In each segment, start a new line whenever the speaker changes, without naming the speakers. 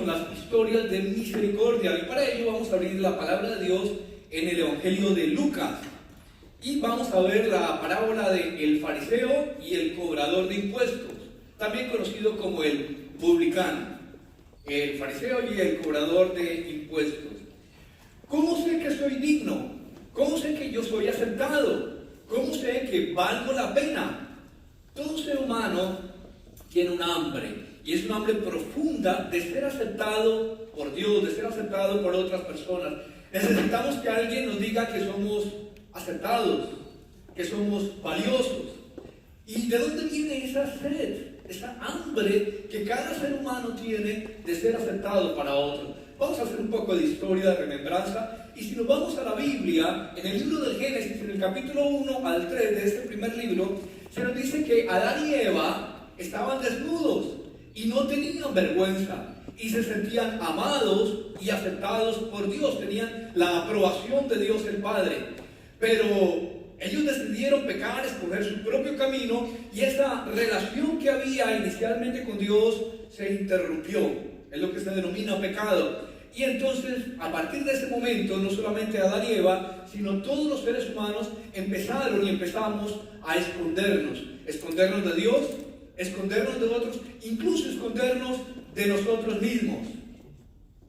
con las historias de misericordia y para ello vamos a abrir la palabra de Dios en el Evangelio de Lucas y vamos a ver la parábola del fariseo y el cobrador de impuestos, también conocido como el publicano, el fariseo y el cobrador de impuestos. ¿Cómo sé que soy digno? ¿Cómo sé que yo soy aceptado? ¿Cómo sé que valgo la pena? Todo ser humano tiene un hambre, y es un hambre profunda de ser aceptado por Dios, de ser aceptado por otras personas. Necesitamos que alguien nos diga que somos aceptados, que somos valiosos. ¿Y de dónde viene esa sed, esa hambre que cada ser humano tiene de ser aceptado para otros? Vamos a hacer un poco de historia, de remembranza, y si nos vamos a la Biblia, en el libro del Génesis, en el capítulo 1 al 3 de este primer libro, se nos dice que Adán y Eva estaban desnudos y no tenían vergüenza y se sentían amados y aceptados por Dios, tenían la aprobación de Dios el Padre, pero ellos decidieron pecar, escoger su propio camino y esa relación que había inicialmente con Dios se interrumpió, es lo que se denomina pecado. Y entonces, a partir de ese momento, no solamente Adán y Eva, sino todos los seres humanos empezaron y empezamos a escondernos de Dios, escondernos de otros, incluso escondernos de nosotros mismos.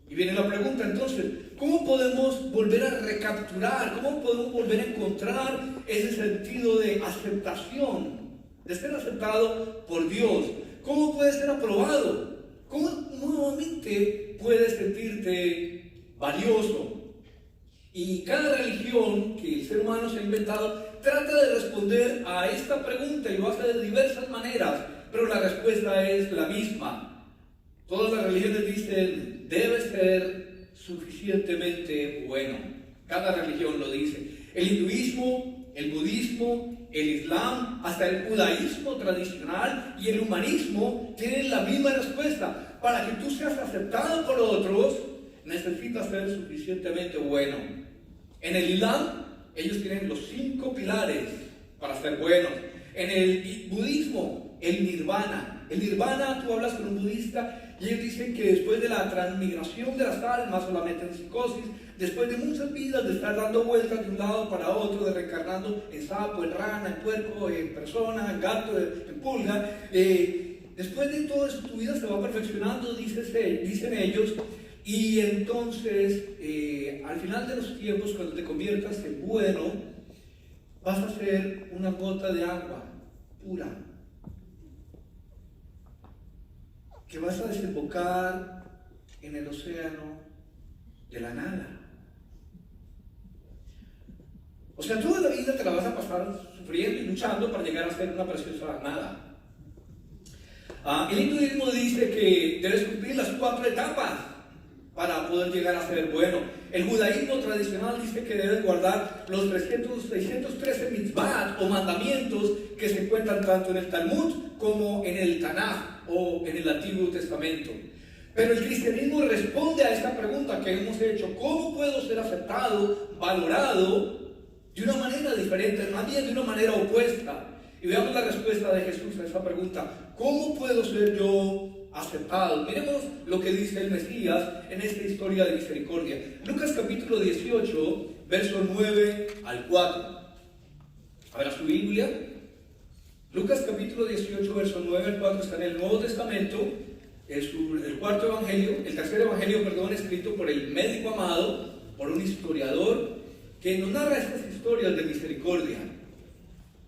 Y viene la pregunta entonces, ¿cómo podemos volver a recapturar, cómo podemos volver a encontrar ese sentido de aceptación, de ser aceptado por Dios? ¿Cómo puedes ser aprobado? ¿Cómo nuevamente puedes sentirte valioso? Y cada religión que el ser humano se ha inventado trata de responder a esta pregunta y lo hace de diversas maneras, pero la respuesta es la misma. Todas las religiones dicen, debe ser suficientemente bueno. Cada religión lo dice. El hinduismo, el budismo, el islam, hasta el judaísmo tradicional y el humanismo tienen la misma respuesta. Para que tú seas aceptado por otros, necesitas ser suficientemente bueno. En el islam, ellos tienen los 5 pilares para ser buenos. En el budismo, el nirvana. El nirvana, tú hablas con un budista y ellos dicen que después de la transmigración de las almas o la metempsicosis, después de muchas vidas de estar dando vueltas de un lado para otro, de reencarnando en sapo, en rana, en puerco, en persona, en gato, en pulga, después de todo eso tu vida se va perfeccionando, dicen ellos, y entonces al final de los tiempos, cuando te conviertas en bueno, vas a ser una gota de agua pura, que vas a desembocar en el océano de la nada. O sea, toda la vida te la vas a pasar sufriendo y luchando para llegar a ser una preciosa nada. El hinduismo dice que debes cumplir las 4 etapas para poder llegar a ser bueno. El judaísmo tradicional dice que debes guardar los 613 mitzvot o mandamientos que se encuentran tanto en el Talmud como en el Tanaj o en el Antiguo Testamento. Pero el cristianismo responde a esta pregunta que hemos hecho: ¿cómo puedo ser aceptado, valorado de una manera diferente, más bien de una manera opuesta? Y veamos la respuesta de Jesús a esa pregunta: ¿cómo puedo ser yo aceptado? Miremos lo que dice el Mesías en esta historia de misericordia. Lucas capítulo 18, verso 9 al 4. Abra su Biblia. Lucas capítulo 18, verso 9 al 4 está en el Nuevo Testamento. Es el tercer evangelio, escrito por el médico amado, por un historiador que nos narra estas historias de misericordia.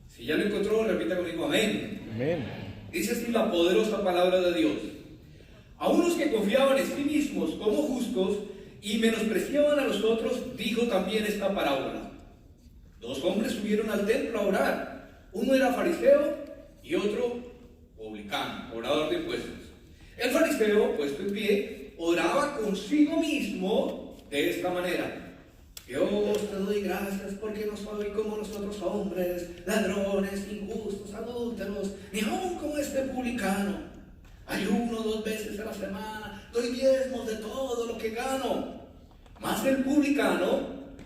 Si ya lo encontró, repita conmigo amén.
Amén.
Dice así la poderosa palabra de Dios: a unos que confiaban en sí mismos como justos y menospreciaban a los otros, dijo también esta parábola. 2 hombres subieron al templo a orar. Uno era fariseo y otro publicano, cobrador de impuestos. El fariseo, puesto en pie, oraba consigo mismo de esta manera: Dios, te doy gracias porque no soy como los otros hombres, ladrones, injustos, adúlteros, ni aún como este publicano. Ayuno 2 veces a la semana, doy diezmos de todo lo que gano. Mas el publicano,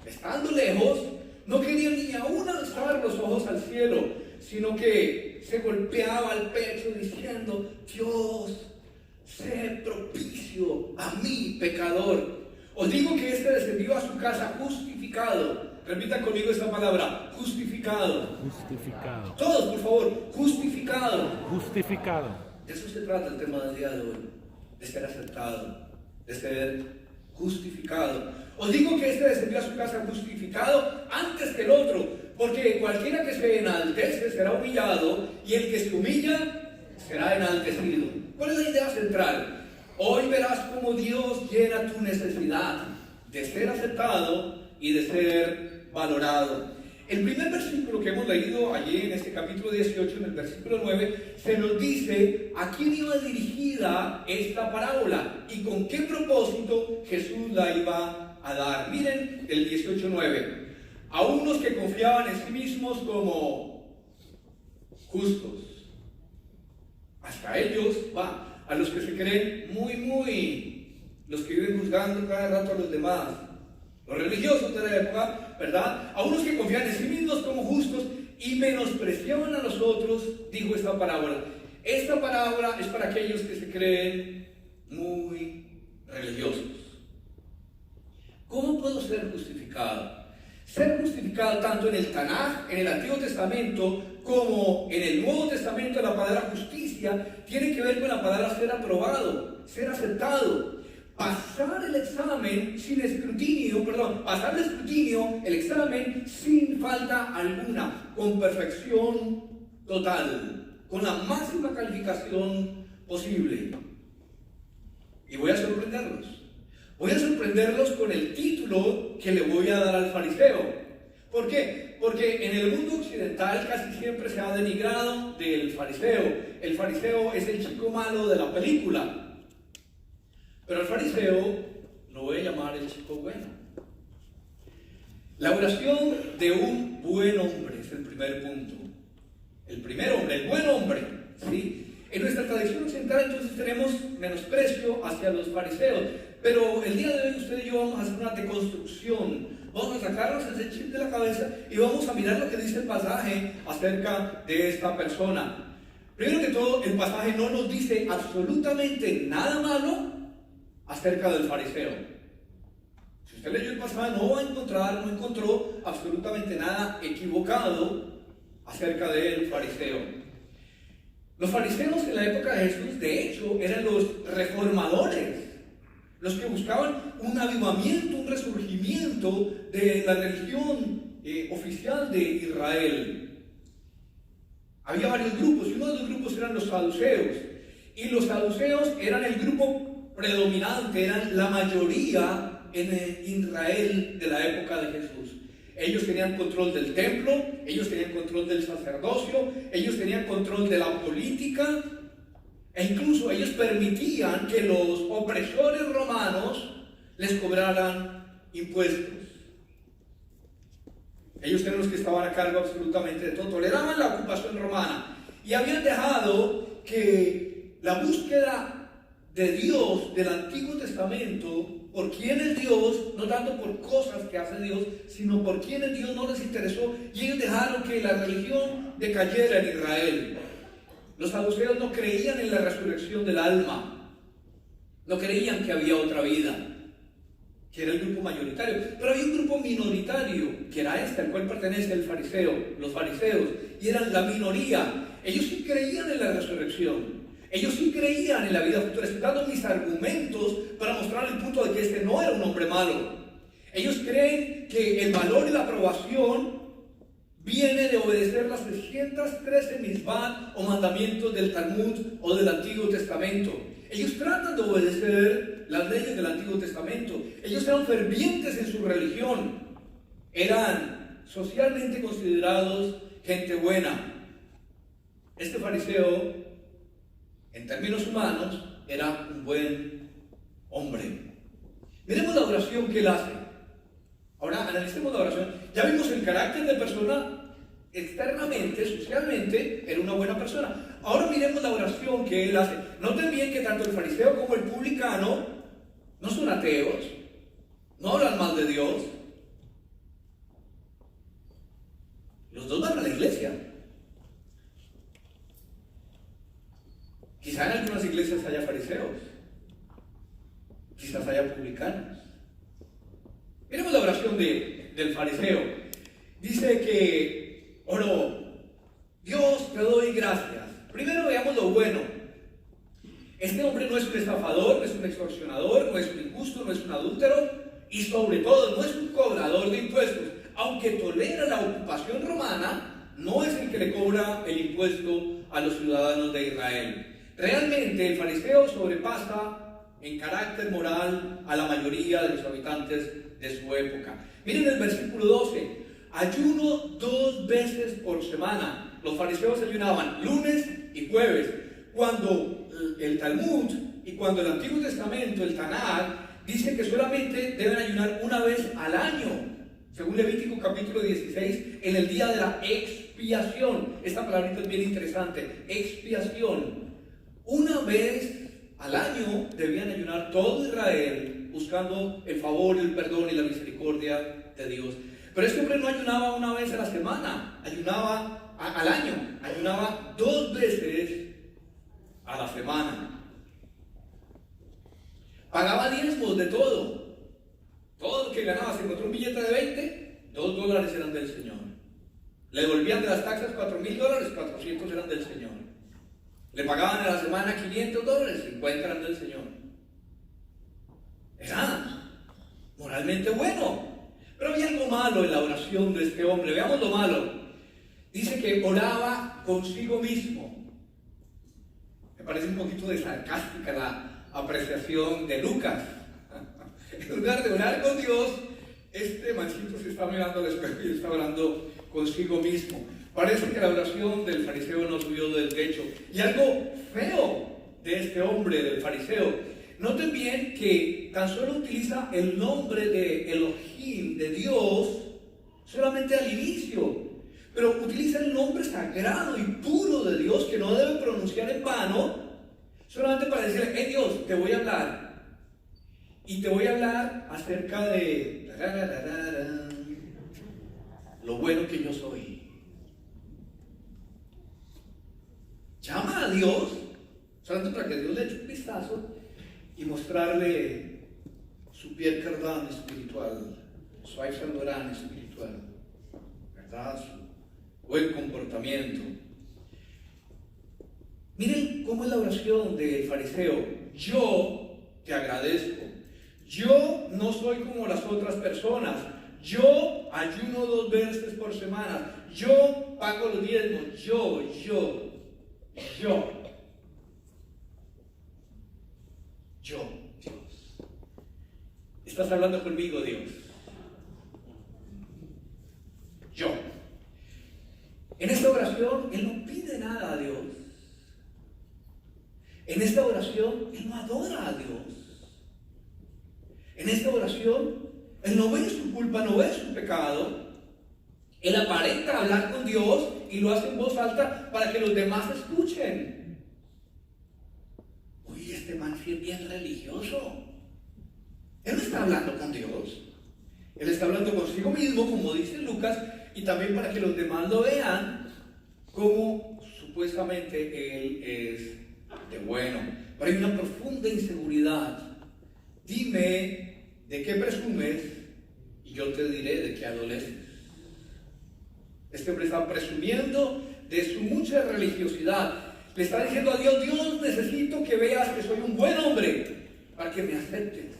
estando lejos, no quería ni aún alzar los ojos al cielo, sino que se golpeaba el pecho diciendo: Dios, sé propicio a mí, pecador. Os digo que este descendió a su casa justificado. Repitan conmigo esta palabra, justificado.
Justificado.
Todos, por favor, justificado.
Justificado.
De eso se trata el tema del día de hoy, de ser aceptado, de ser justificado. Os digo que este descendió a su casa justificado antes que el otro, porque cualquiera que se enaltece será humillado, y el que se humilla será enaltecido. ¿Cuál es la idea central? Hoy verás cómo Dios llena tu necesidad de ser aceptado y de ser valorado. El primer versículo que hemos leído allí en este capítulo 18, en el versículo 9, se nos dice a quién iba dirigida esta parábola y con qué propósito Jesús la iba a dar. Miren el 18:9. A unos que confiaban en sí mismos como justos. Hasta ellos va. A los que se creen los que viven juzgando cada rato a los demás. Los religiosos de la época, ¿verdad? A unos que confían en sí mismos como justos y menospreciaban a los otros, dijo esta parábola. Esta parábola es para aquellos que se creen muy religiosos. ¿Cómo puedo ser justificado? Ser justificado tanto en el Tanaj, en el Antiguo Testamento, como en el Nuevo Testamento, la palabra justicia tiene que ver con la palabra ser aprobado, ser aceptado. Pasar el examen sin escrutinio, pasar el escrutinio, el examen sin falta alguna, con perfección total, con la máxima calificación posible. Y voy a sorprenderlos. Voy a sorprenderlos con el título que le voy a dar al fariseo. ¿Por qué? Porque en el mundo occidental casi siempre se ha denigrado del fariseo. El fariseo es el chico malo de la película. Pero al fariseo lo voy a llamar el chico bueno. La oración de un buen hombre es el primer punto. El primer hombre, el buen hombre, ¿sí? En nuestra tradición occidental entonces tenemos menosprecio hacia los fariseos. Pero el día de hoy usted y yo vamos a hacer una deconstrucción. Vamos a sacarnos ese chip de la cabeza y vamos a mirar lo que dice el pasaje acerca de esta persona. Primero que todo, el pasaje no nos dice absolutamente nada malo acerca del fariseo. Si usted leyó el pasaje no encontró absolutamente nada equivocado acerca del fariseo. Los fariseos en la época de Jesús, de hecho, eran los reformadores, los que buscaban un avivamiento, un resurgimiento de la religión oficial de Israel. Había varios grupos, y uno de los grupos eran los saduceos, y los saduceos eran el grupo predominante, eran la mayoría en Israel de la época de Jesús. Ellos tenían control del templo, ellos tenían control del sacerdocio, ellos tenían control de la política, e incluso ellos permitían que los opresores romanos les cobraran impuestos. Ellos eran los que estaban a cargo absolutamente de todo, toleraban la ocupación romana y habían dejado que la búsqueda de Dios del Antiguo Testamento, por quién es Dios, no tanto por cosas que hace Dios, sino por quién es Dios, no les interesó, y ellos dejaron que la religión decayera en Israel. Los saduceos no creían en la resurrección del alma, no creían que había otra vida, que era el grupo mayoritario, pero había un grupo minoritario, que era al cual pertenece el fariseo, los fariseos, y eran la minoría. Ellos sí creían en la resurrección, ellos sí creían en la vida futura. Estoy dando mis argumentos para mostrar el punto de que este no era un hombre malo. Ellos creen que el valor y la aprobación viene de obedecer las 613 misbah o mandamientos del Talmud o del Antiguo Testamento. Ellos tratan de obedecer las leyes del Antiguo Testamento. Ellos eran fervientes en su religión. Eran socialmente considerados gente buena. Este fariseo, en términos humanos, era un buen hombre. Miremos la oración que él hace. Ahora analicemos la oración. Ya vimos el carácter de persona externamente, socialmente, era una buena persona. Ahora miremos la oración que él hace. Noten bien que tanto el fariseo como el publicano no son ateos, no hablan mal de Dios. Los dos van a la iglesia. Quizá en algunas iglesias haya fariseos. quizás haya publicanos. Miremos la oración del fariseo. Dice que oró: Dios, te doy gracias. Primero veamos lo bueno. Este hombre no es un estafador, no es un extorsionador, no es un injusto, no es un adúltero y sobre todo no es un cobrador de impuestos. Aunque tolera la ocupación romana, no es el que le cobra el impuesto a los ciudadanos de Israel. Realmente el fariseo sobrepasa en carácter moral a la mayoría de los habitantes de su época. Miren el versículo 12: ayuno 2 veces por semana. Los fariseos ayunaban lunes y jueves, cuando el Talmud y cuando el Antiguo Testamento, el Tanakh, dice que solamente deben ayunar una vez al año, según Levítico capítulo 16, en el día de la expiación. Esta palabrita es bien interesante: expiación. Una vez al año debían ayunar todo Israel, buscando el favor, el perdón y la misericordia de Dios. Pero este hombre no ayunaba una vez a la semana, ayunaba al año, ayunaba 2 veces a la semana. Pagaba diezmos de todo. Todo lo que ganaba, si encontró un billete de 20, $2 eran del Señor. Le devolvían de las taxas $4,000, 400 eran del Señor. Le pagaban a la semana $500, 50 eran del Señor. Era moralmente bueno. Pero había algo malo en la oración de este hombre. Veamos lo malo. Dice que oraba consigo mismo. Me parece un poquito de sarcástica la apreciación de Lucas. En lugar de orar con Dios, este mancito se está mirando al espejo y está orando consigo mismo. Parece que la oración del fariseo no subió del techo. Y algo feo de este hombre, del fariseo: noten bien que tan solo utiliza el nombre de Elohim, de Dios, solamente al inicio. Pero utiliza el nombre sagrado y puro de Dios, que no debe pronunciar en vano, solamente para decirle: hey Dios, te voy a hablar. Y te voy a hablar acerca de lo bueno que yo soy. Llama a Dios solamente para que Dios le eche un vistazo y mostrarle su Pierre Cardin espiritual, su Yves Saint Laurent espiritual, ¿verdad? Su buen comportamiento. Miren cómo es la oración del fariseo: yo te agradezco. Yo no soy como las otras personas. Yo ayuno 2 veces por semana. Yo pago los diezmos. Yo. Dios. ¿Estás hablando conmigo, Dios? Yo. En esta oración, Él no pide nada a Dios. En esta oración, Él no adora a Dios. En esta oración, Él no ve su culpa, no ve su pecado. Él aparenta hablar con Dios y lo hace en voz alta para que los demás escuchen. Uy, este man sí es bien religioso. Él no está hablando con Dios. Él está hablando consigo mismo, como dice Lucas, y también para que los demás lo vean como supuestamente Él es de bueno. Pero hay una profunda inseguridad. Dime de qué presumes y yo te diré de qué adoleces. Este hombre está presumiendo de su mucha religiosidad. Le está diciendo a Dios: Dios, necesito que veas que soy un buen hombre para que me aceptes.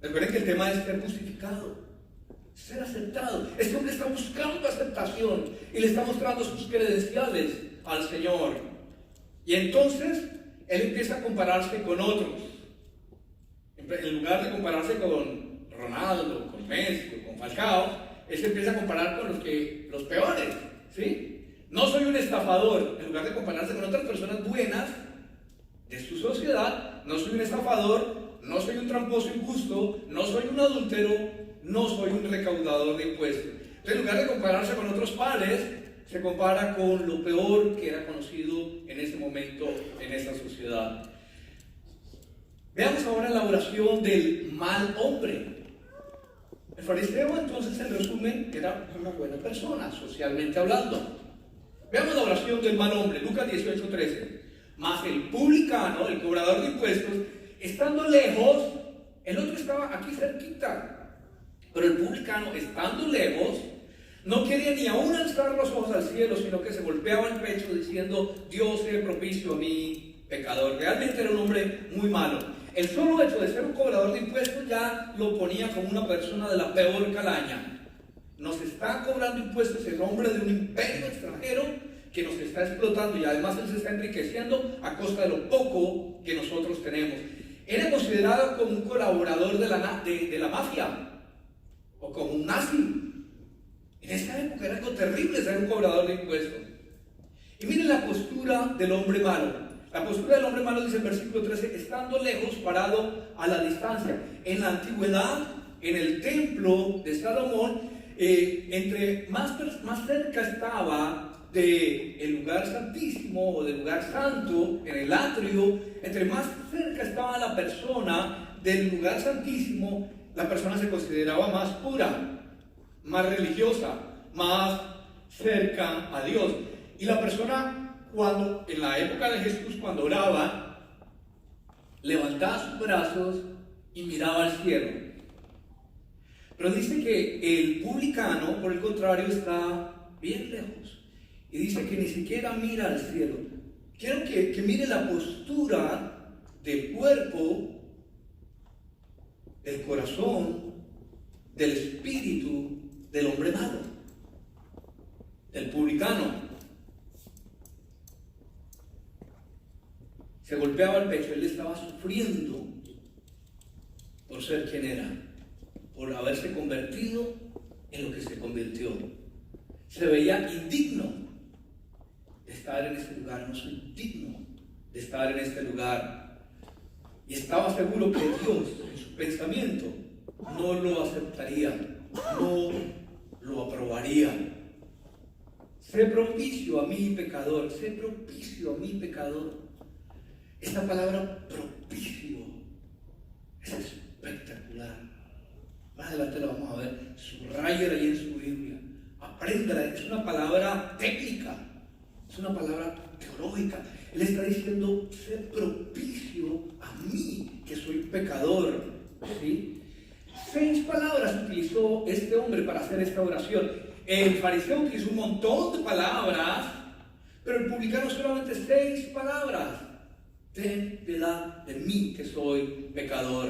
Recuerden que el tema es ser justificado, ser aceptado. Este hombre está buscando aceptación y le está mostrando sus credenciales al Señor. Y entonces él empieza a compararse con otros. En lugar de compararse con Ronaldo, con Messi, con Falcao, él se empieza a comparar con los peores, ¿sí? No soy un estafador. En lugar de compararse con otras personas buenas de su sociedad, no soy un estafador, no soy un tramposo injusto, no soy un adúltero, no soy un recaudador de impuestos. Entonces, en lugar de compararse con otros pares, se compara con lo peor que era conocido en ese momento en esa sociedad. Veamos ahora la oración del mal hombre. El fariseo, entonces, en resumen, era una buena persona, socialmente hablando. Veamos la oración del mal hombre, Lucas 18:13. Mas el publicano, el cobrador de impuestos, estando lejos, el otro estaba aquí cerquita, pero el publicano, estando lejos, no quería ni aún alzar los ojos al cielo, sino que se golpeaba el pecho diciendo: Dios sea propicio a mí, pecador. Realmente era un hombre muy malo. El solo hecho de ser un cobrador de impuestos ya lo ponía como una persona de la peor calaña. Nos está cobrando impuestos el hombre de un imperio extranjero que nos está explotando, y además él se está enriqueciendo a costa de lo poco que nosotros tenemos. Era considerado como un colaborador de la mafia o como un nazi. En esa época era algo terrible ser un cobrador de impuestos. Y miren la postura del hombre malo. La postura del hombre malo dice en versículo 13: estando lejos, parado a la distancia. En la antigüedad, en el templo de Salomón, entre más cerca estaba del lugar santísimo o del lugar santo, en el atrio, entre más cerca estaba la persona del lugar santísimo, la persona se consideraba más pura, más religiosa, más cerca a Dios. Y la persona, cuando en la época de Jesús, cuando oraba, levantaba sus brazos y miraba al cielo. Pero dice que el publicano, por el contrario, está bien lejos. Y dice que ni siquiera mira al cielo. Quiero que mire la postura del cuerpo, del corazón, del espíritu del hombre malo, del publicano. Se golpeaba el pecho, él estaba sufriendo por ser quien era, por haberse convertido en lo que se convirtió. Se veía indigno de estar en este lugar. No soy digno de estar en este lugar. Y estaba seguro que Dios, en su pensamiento, no lo aceptaría, no lo aprobaría. Sé propicio a mi pecador, sé propicio a mi pecador. Esta palabra propicio es espectacular. Más adelante la vamos a ver. Subrayela ahí en su Biblia. Apréndala. Es una palabra técnica. Es una palabra teológica. Él está diciendo: sé propicio a mí, que soy pecador. ¿Sí? 6 palabras utilizó este hombre para hacer esta oración. El fariseo utilizó un montón de palabras, pero el publicano solamente 6 palabras. Ten piedad de mí, que soy pecador.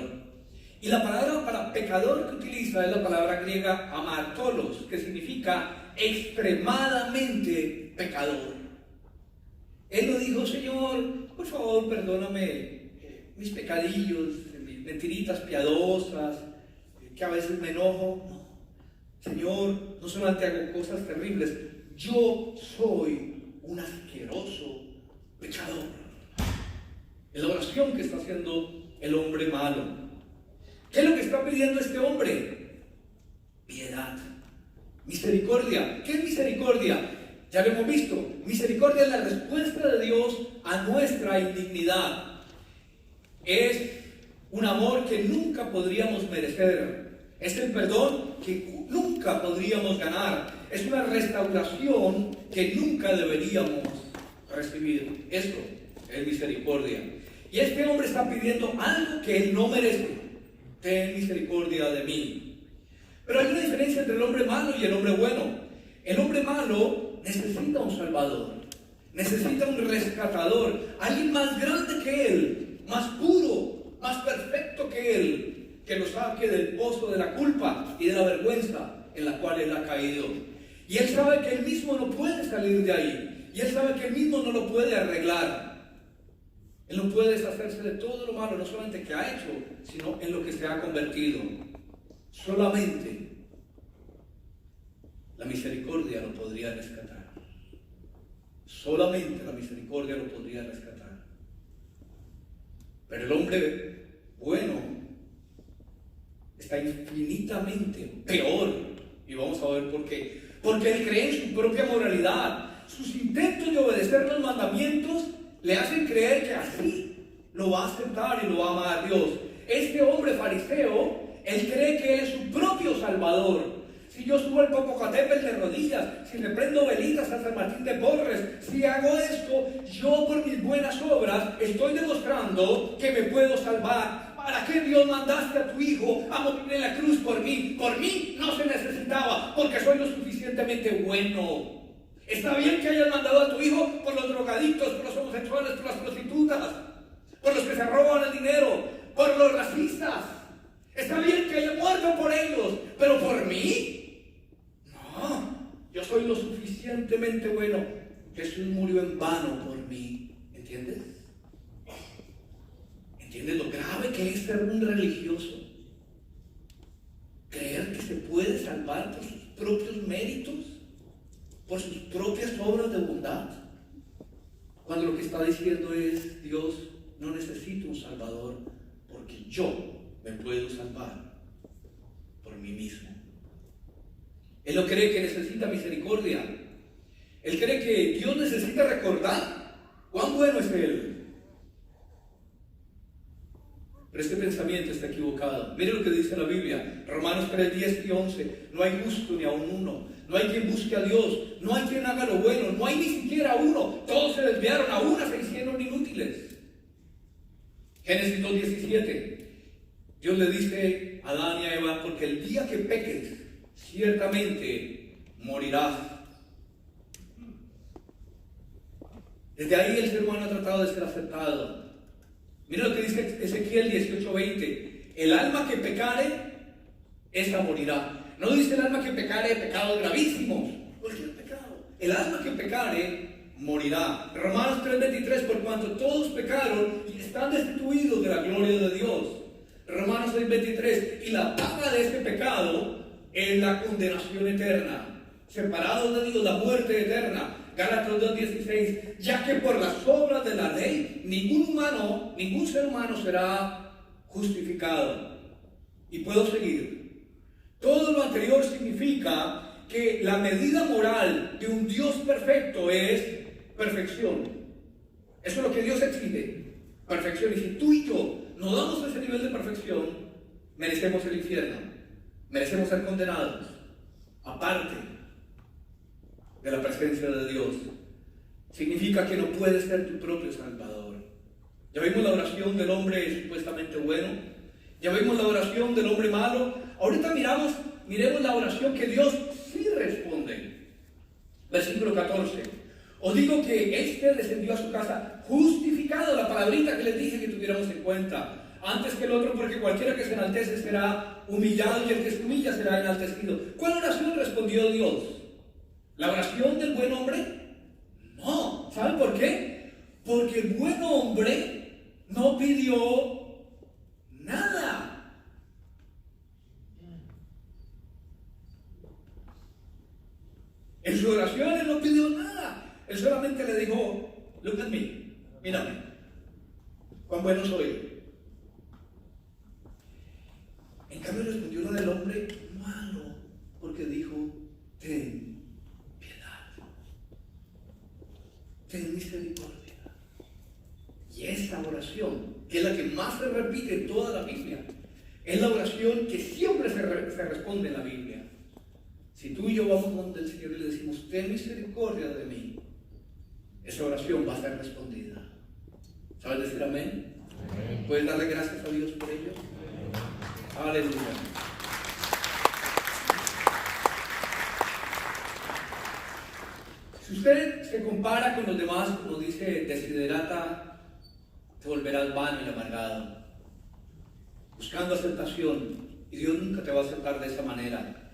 Y la palabra para pecador que utiliza es la palabra griega amartolos, que significa extremadamente pecador. Él no dijo: Señor, por favor, perdóname mis pecadillos, mis mentiritas piadosas, que a veces me enojo. No. Señor, no solamente hago cosas terribles, yo soy un asqueroso pecador. Es la oración que está haciendo el hombre malo. ¿Qué es lo que está pidiendo este hombre? Piedad, misericordia. ¿Qué es misericordia? Ya lo hemos visto. Misericordia es la respuesta de Dios a nuestra indignidad. Es un amor que nunca podríamos merecer. Es el perdón que nunca podríamos ganar. Es una restauración que nunca deberíamos recibir. Eso es misericordia. Y este hombre está pidiendo algo que él no merece. Ten misericordia de mí. Pero hay una diferencia entre el hombre malo y el hombre bueno. El hombre malo necesita un salvador, necesita un rescatador, alguien más grande que él, más puro, más perfecto que él, que lo saque del pozo de la culpa y de la vergüenza en la cual él ha caído. Y él sabe que él mismo no puede salir de ahí, y él sabe que él mismo no lo puede arreglar. Él no puede deshacerse de todo lo malo, no solamente que ha hecho, sino en lo que se ha convertido. Solamente la misericordia lo podría rescatar. Solamente la misericordia lo podría rescatar. Pero el hombre bueno está infinitamente peor. Y vamos a ver por qué. Porque él cree en su propia moralidad. Sus intentos de obedecer los mandamientos le hacen creer que así lo va a aceptar y lo va a amar a Dios. Este hombre fariseo, él cree que él es su propio salvador. si yo subo el Popocatépetl de rodillas, si le prendo velitas a San Martín de Porres, si hago esto, yo por mis buenas obras estoy demostrando que me puedo salvar. ¿Para qué Dios mandaste a tu hijo a morir en la cruz por mí? Por mí no se necesitaba, porque soy lo suficientemente bueno. Está bien que hayas mandado a tu hijo por los drogadictos, por los homosexuales, por las prostitutas, por los que se roban el dinero, por los racistas. Está bien que haya muerto por ellos, pero por mí, no. Yo soy lo suficientemente bueno. Jesús murió en vano por mí. ¿Entiendes? ¿Entiendes lo grave que es ser un religioso? Creer que se puede salvar por sus propios méritos, por sus propias obras de bondad, cuando lo que está diciendo es: Dios, no necesito un salvador, porque yo me puedo salvar por mí mismo. Él no cree que necesita misericordia. Él cree que Dios necesita recordar cuán bueno es Él. Pero este pensamiento está equivocado. Mire lo que dice la Biblia, Romanos 3, 10 y 11. No hay justo ni aun uno. No hay quien busque a Dios. No hay quien haga lo bueno. No hay ni siquiera uno. Todos se desviaron, a una se hicieron inútiles. Génesis 2, 17. Dios le dice a Adán y a Eva: porque el día que peques, ciertamente morirás. Desde ahí el ser humano ha tratado de ser aceptado. Mira lo que dice Ezequiel 18:20. El alma que pecare, esa morirá. No dice el alma que pecare pecados gravísimos, cualquier pecado. El alma que pecare morirá. Romanos 3:23. Por cuanto todos pecaron y están destituidos de la gloria de Dios. Romanos 6:23. Y la paga de este pecado es la condenación eterna, separados de Dios, la muerte eterna. Gálatas 2:16. Ya que por las obras de la ley ningún ser humano será justificado. Y puedo seguir. Todo lo anterior significa que la medida moral de un Dios perfecto es perfección. Eso es lo que Dios exige, perfección. Y si tú y yo no damos ese nivel de perfección, merecemos el infierno, merecemos ser condenados, aparte de la presencia de Dios. Significa que no puedes ser tu propio salvador. Ya vimos la oración del hombre supuestamente bueno, ya vimos la oración del hombre malo. Ahorita miremos la oración que Dios sí responde. Versículo 14. Os digo que este descendió a su casa justificado, la palabrita que les dije que tuviéramos en cuenta, antes que el otro, porque cualquiera que se enaltece será humillado y el que se humilla será enaltecido. ¿Cuál oración respondió Dios? ¿La oración del buen hombre? No. ¿Saben por qué? Porque el buen hombre no pidió nada. En su oración él no pidió nada. Él solamente le dijo: look at me, mírame, cuán bueno soy. En cambio respondió la del hombre malo, porque dijo: ten piedad, ten misericordia. Y esta oración, que es la que más se repite en toda la Biblia, es la oración que siempre se responde en la Biblia. Si tú y yo vamos donde el Señor y le decimos: ten misericordia de mí, esa oración va a ser respondida. ¿Sabes decir amén? Amén. ¿Puedes darle gracias a Dios por ello? Aleluya. Si usted se compara con los demás, como dice Desiderata, te volverás vano y amargado, buscando aceptación, y Dios nunca te va a aceptar de esa manera.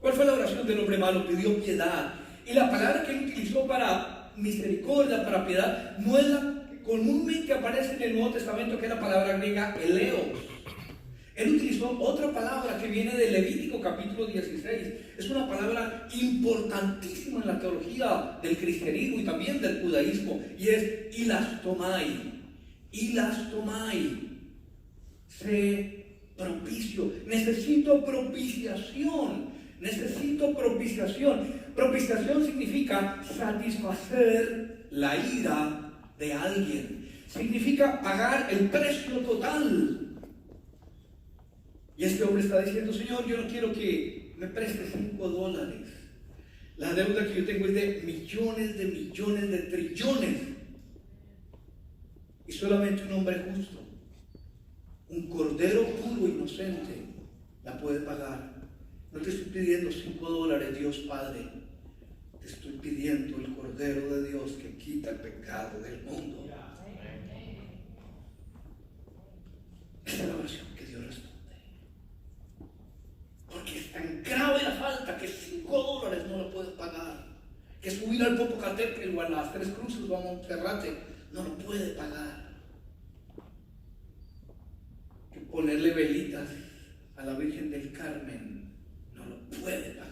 ¿Cuál fue la oración del hombre malo? Pidió piedad. Y la palabra que él utilizó para misericordia, para piedad, no es la que comúnmente aparece en el Nuevo Testamento, que es la palabra griega eleos. Él utilizó otra palabra que viene de Levítico capítulo 16. Es una palabra importantísima en la teología del cristianismo y también del judaísmo, y es hilastomai. Hilastomai. Propicio. Necesito propiciación. Propiciación significa satisfacer la ira de alguien. Significa pagar el precio total. Y este hombre está diciendo: Señor, yo no quiero que me preste $5. La deuda que yo tengo es de millones, de trillones. Y solamente un hombre justo, un cordero puro, inocente, la puede pagar. No te estoy pidiendo $5, Dios Padre. Te estoy pidiendo el Cordero de Dios que quita el pecado del mundo. Esa es la oración que Dios responde. Porque es tan grave la falta que $5 no lo puede pagar. Que subir al Popocatépetl o a las Tres Cruces o a Monterrate no lo puede pagar. Que ponerle velitas a la Virgen del Carmen no lo puede pagar.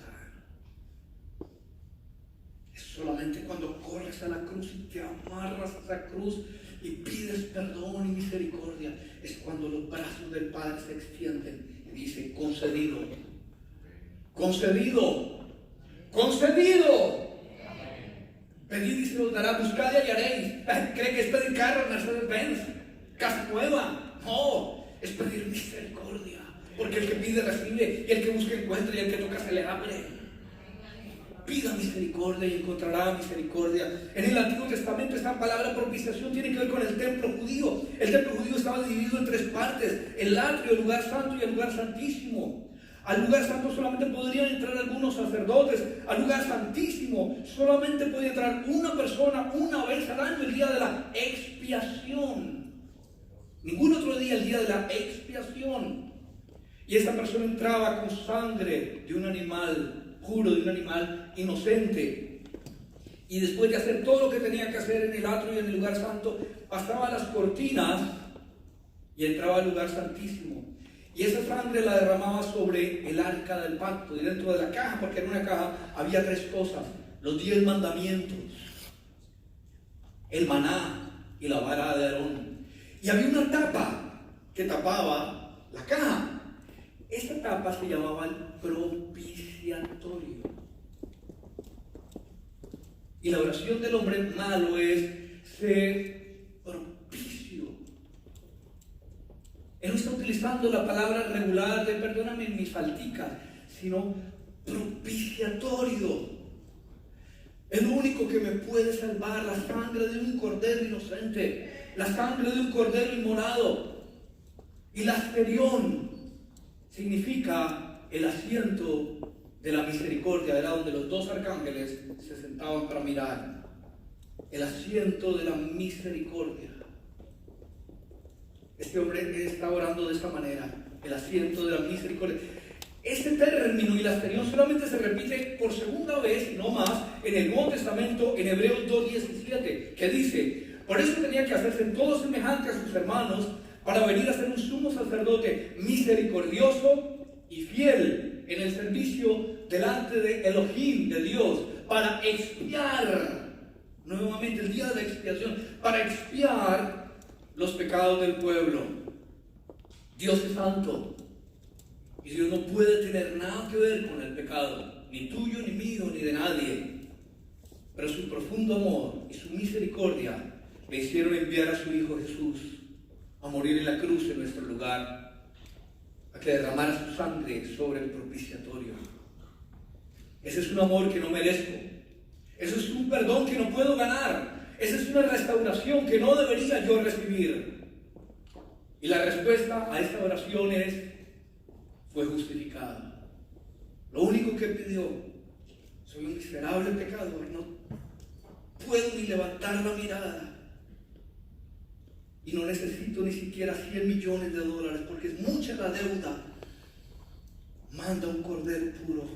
Es solamente cuando corres a la cruz y te amarras a esa cruz y pides perdón y misericordia, es cuando los brazos del Padre se extienden y dice: concedido, concedido, concedido. Pedid y se os dará, buscad y hallaréis. ¿Cree que es pedir carro, Mercedes-Benz, casa nueva? No, es pedir misericordia, porque el que pide recibe, y el que busca encuentra, y el que toca se le abre. Pida misericordia y encontrará misericordia. En el Antiguo Testamento esta palabra propiciación tiene que ver con el templo judío. El templo judío estaba dividido en 3 partes: el atrio, el lugar santo y el lugar santísimo. Al lugar santo solamente podrían entrar algunos sacerdotes. Al lugar santísimo solamente podía entrar una persona una vez al año, el día de la expiación. Ningún otro día, el día de la expiación. Y esa persona entraba con sangre de un animal puro, de un animal inocente. Y después de hacer todo lo que tenía que hacer en el atrio y en el lugar santo, pasaba las cortinas y entraba al lugar santísimo. Y esa sangre la derramaba sobre el arca del pacto, y dentro de la caja, porque en una caja había 3 cosas: los 10 mandamientos, el maná y la vara de Aarón. Y había una tapa que tapaba la caja. Esta tapa se llamaba el propiciatorio. Y la oración del hombre malo es: sé propicio. Él no está utilizando la palabra regular de perdóname mis falticas, sino propiciatorio. Es lo único que me puede salvar, la sangre de un cordero inocente, la sangre de un cordero inmolado. Y la asterión significa el asiento de la misericordia, era donde los 2 arcángeles se sentaban para mirar. El asiento de la misericordia. Este hombre está orando de esta manera: el asiento de la misericordia. Este término y la asterión solamente se repite por segunda vez y no más en el Nuevo Testamento, en Hebreos 2:17, que dice: por eso tenía que hacerse todo semejante a sus hermanos, para venir a ser un sumo sacerdote misericordioso y fiel en el servicio delante de Elohim, de Dios, para expiar, nuevamente el día de la expiación, para expiar los pecados del pueblo. Dios es santo y Dios no puede tener nada que ver con el pecado, ni tuyo, ni mío, ni de nadie. Pero su profundo amor y su misericordia le hicieron enviar a su Hijo Jesús a morir en la cruz en nuestro lugar, a que derramara su sangre sobre el propiciatorio. Ese es un amor que no merezco. Eso es un perdón que no puedo ganar. Esa es una restauración que no debería yo recibir. Y la respuesta a esta oración es: fue justificado. Lo único que pidió: soy un miserable pecador, no puedo ni levantar la mirada. Y no necesito ni siquiera $100 millones, porque es mucha la deuda. Manda un cordero puro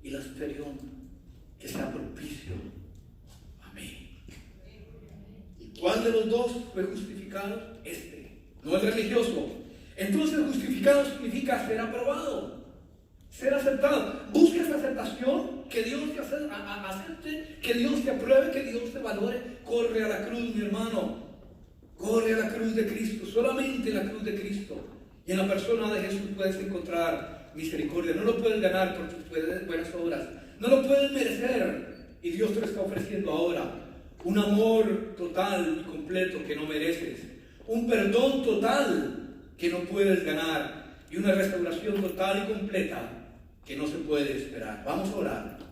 y la asterión que sea propicio. Amén. ¿Y cuál de los 2 fue justificado? No el religioso. Entonces justificado significa ser aprobado, ser aceptado. Busca esa aceptación, que Dios te acepte, que Dios te apruebe, que Dios te valore. Corre a la cruz, mi hermano. Corre a la cruz de Cristo, solamente en la cruz de Cristo. Y en la persona de Jesús puedes encontrar misericordia. No lo puedes ganar por tus buenas obras, no lo puedes merecer. Y Dios te lo está ofreciendo ahora: un amor total y completo que no mereces, un perdón total que no puedes ganar, y una restauración total y completa que no se puede esperar. Vamos a orar.